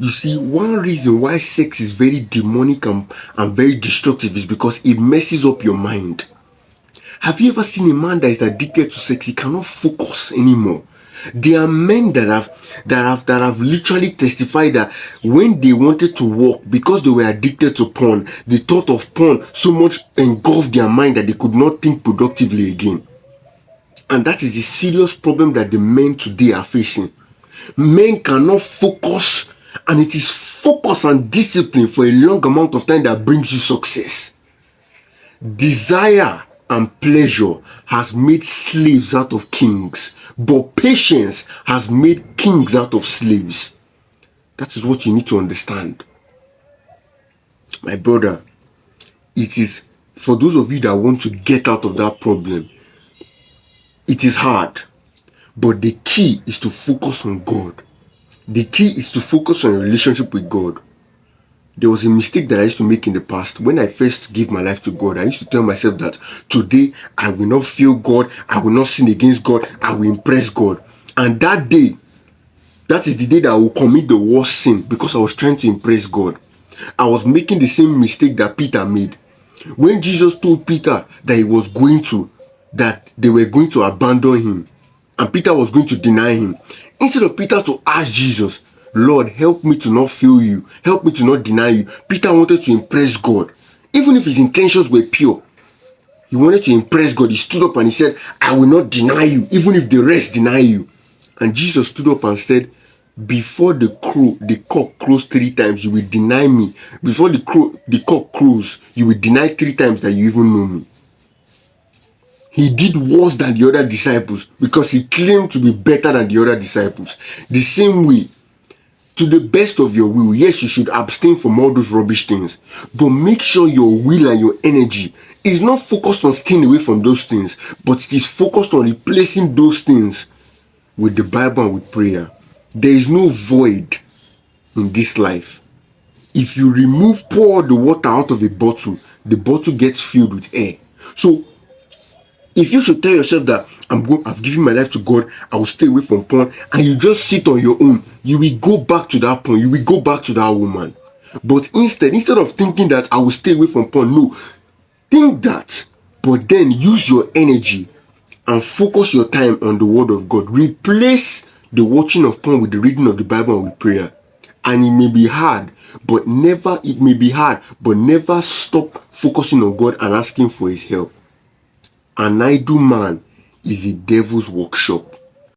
You see, one reason why sex is very demonic and very destructive is because it messes up your mind. Have you ever seen a man that is addicted to sex? He cannot focus anymore. There are men that have literally testified that when they wanted to walk, because they were addicted to porn, the thought of porn so much engulfed their mind that they could not think productively again. And that is a serious problem that the men today are facing. Men cannot focus, and it is focus and discipline for a long amount of time that brings you success. Desire and pleasure has made slaves out of kings, but patience has made kings out of slaves. That is what you need to understand. My brother, it is for those of you that want to get out of that problem, it is hard, but the key is to focus on God. The key is to focus on your relationship with God. There was a mistake that I used to make in the past. When I first gave my life to God, I used to tell myself that today I will not fail God, I will not sin against God, I will impress God. And that day, that is the day that I will commit the worst sin because I was trying to impress God. I was making the same mistake that Peter made. When Jesus told Peter that they were going to abandon him, and Peter was going to deny him, instead of Peter to ask Jesus, Lord, help me to not fail you, help me to not deny you, Peter wanted to impress God. Even if his intentions were pure, he wanted to impress God. He stood up and he said, I will not deny you, even if the rest deny you. And Jesus stood up and said, before the cock crows 3 times, you will deny me. Before the cock crows, you will deny 3 times that you even know me. He did worse than the other disciples because he claimed to be better than the other disciples. The same way, to the best of your will, yes, you should abstain from all those rubbish things, but make sure your will and your energy is not focused on staying away from those things, but it is focused on replacing those things with the Bible and with prayer. There is no void in this life. If you pour the water out of a bottle, the bottle gets filled with air. So if you should tell yourself that I've given my life to God, I will stay away from porn, and you just sit on your own, you will go back to that porn, you will go back to that woman. But instead of thinking that I will stay away from porn, no, think that, but then use your energy and focus your time on the word of God. Replace the watching of porn with the reading of the Bible and with prayer. And it may be hard, but never stop focusing on God and asking for his help. An idle man is a devil's workshop.